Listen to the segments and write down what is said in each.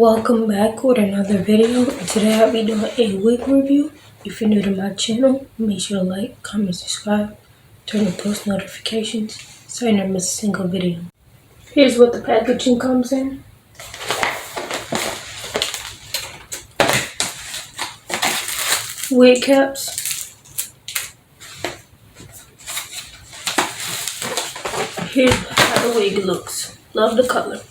Welcome back with another video. Today I'll be doing a wig review. If you're new to my channel, make sure to like, comment, subscribe, turn on post notifications so you never miss a single video. Here's what the packaging comes in. Wig caps. Here's how the wig looks. Love the color.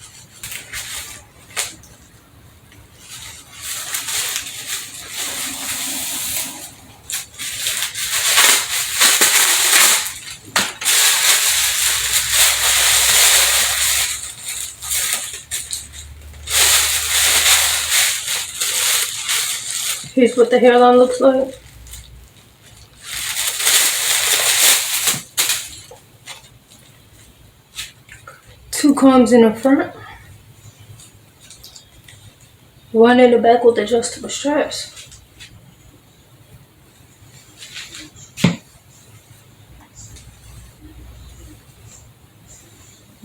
Here's what the hairline looks like. Two combs in the front. One in the back with adjustable straps.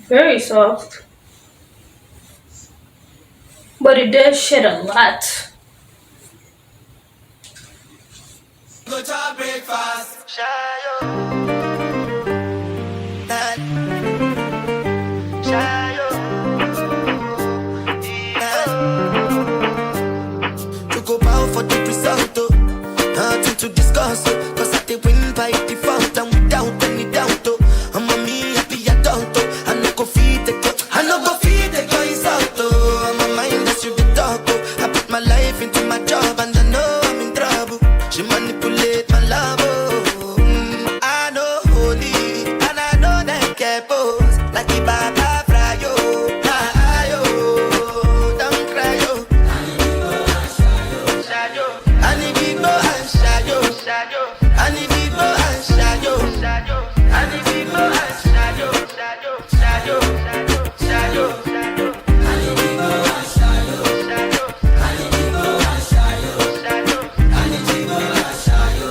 Very soft. But it does shed a lot. Go to breakfast, Shayo. Shayo. To go bow for the result, nothing to discuss, cause I did win by default and without any doubt, I'm a me happy adult, I no go feed the girl, I no go feed the girl is out, I'm a mind that you be talk, I put my life into my job and I know I'm in trouble, she manipulate my love, I know holy, and I know that get pose, like the Baba Frayo, don't cry, yo. And if we go and shadow, and if we go and shadow, and if we go and shadow, and if we go and shadow, and if we go and shadow, and if we go and shadow,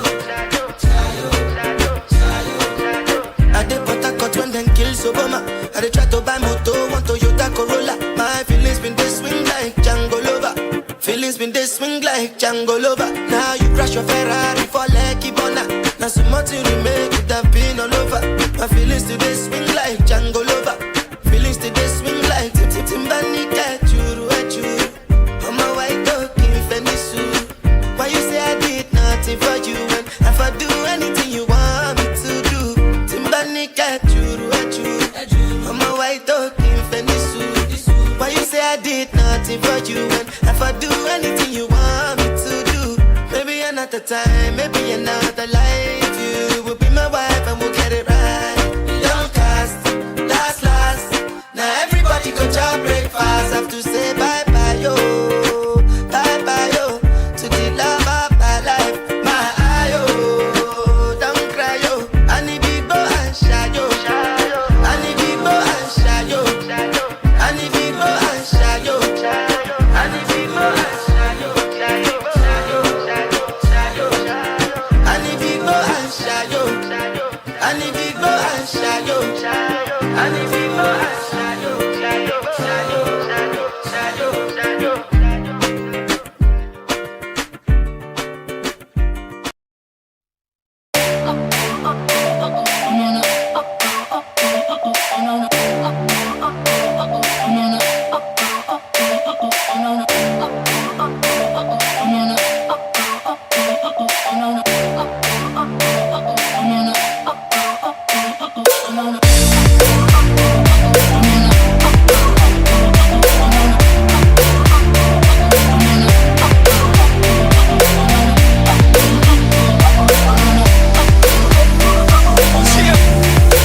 I dey put a cut when them kill Obama. I dey try to buy moto, want Toyota Corolla. My feelings been they swing like Django Lover. Feelings been they swing like Django Lover. Now you crash your Ferrari for Lucky Bona. Now so much you remake it have been all over. My feelings today swing like Django Lover. Feelings today swing like Timbani cat churu at you. I'm a white dog in Fenisu. Why you say I did nothing for you when if I do anything you want me to do? Timbani cat churu at you. I'm a white dog in Fenisu. Why you say I did nothing for you when if I do anything you want me to do? Maybe another time, maybe another life. You will be my wife and we'll get it right. Don't cast, last. Now everybody go to breakfast. Have to say bye-bye, yo. Bye-bye, yo. To the love of my life, my eye, yo. Don't cry, yo. I need people and shadow. I need people and shadow. I need people and shadow. I need people and shadow. I need people and shadow. I need people and shadow. I need people and shadow.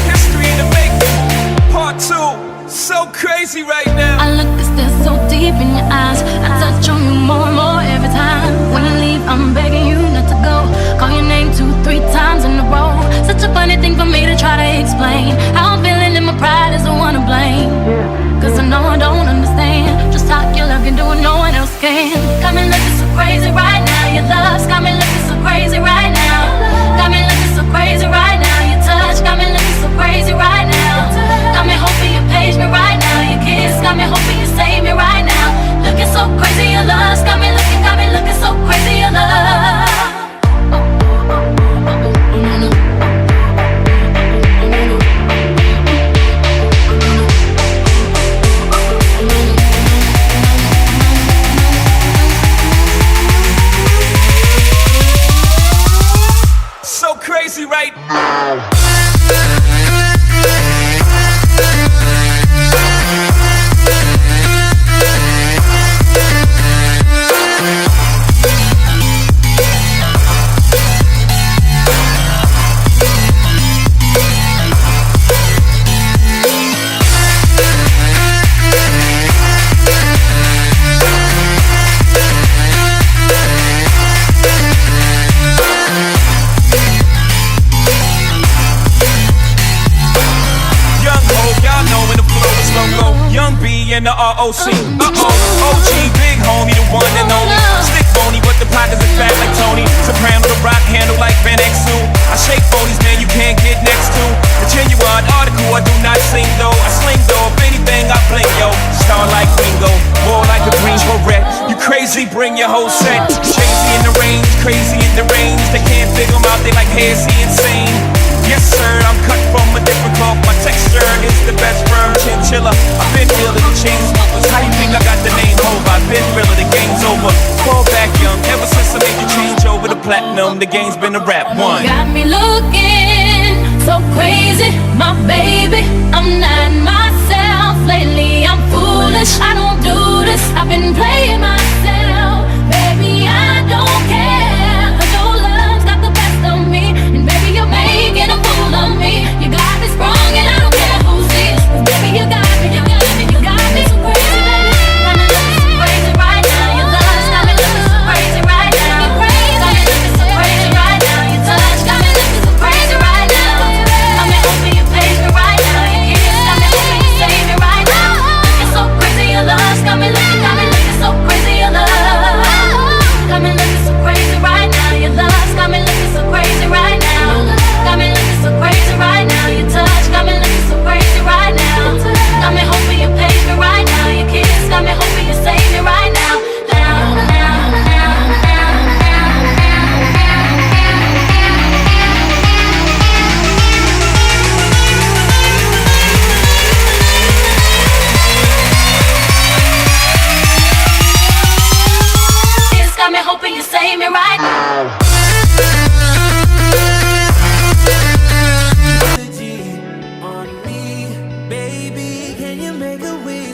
History in the making, part 2. So crazy right now. I look at this so deep in your eyes. I touch on you more and more every time. When you leave, I'm begging you not to go. Call your name 2-3 times in a row. Such a funny thing for me to try to explain. How I'm feeling and my pride is the one to blame. Cause I know I don't understand just how your love can do what no one else can. Got me looking so crazy right now. Your love's got me looking so crazy right now. Got me looking so crazy right now. Your touch got me looking so crazy right now. Got me hoping you page me right now. Your kiss got me hoping you save me right now. Looking so crazy. right. Young B and the ROC. OG, big homie, the one and only. Stick bony, but the pockets are fat like Tony. Soprano, the rock handle like Van Exel. I shake bonies, man, you can't get next to. The genuine article, I do not sing though. I sling though, if anything, I blink yo. Star like Ringo, more like a green Corvette. You crazy, bring your whole set. Crazy in the range, crazy in the range. They can't figure him out, they like, hey, is he insane? Yes sir, I'm cut from a different cloth. My texture is the best firm chinchilla. I've been realer than chain smokers. How you think I got the name Hov? I've been realer, the game's over. Fall back young, ever since I made the change over to platinum. The game's been a rap one. Got me looking so crazy, my baby. I'm not myself lately. I'm foolish, I don't do this. I've been playing myself, baby. I don't care. 'Cause your love's got the best of me, and baby you're making a fool of me. You got me sprung, and I don't care who sees. 'Cause baby you got me, you got me, you got me so crazy, baby. Got me looking so crazy right now. Your love's got me looking so crazy right now. Got me looking so crazy right now. Your touch got me looking so crazy right now. Got me hoping you page me right now. Your kiss got me hoping you save me right now. Looking so crazy, your love's got me looking so crazy, your love. Got me looking so crazy right now. Your love's got me looking so crazy right now. Got me looking so crazy right now. Your touch got me looking so crazy right now. Got me hoping you page me right now. Your kiss got me hoping you save me right now. Kiss got me hoping you save me right now. On me, baby, can you make a wish?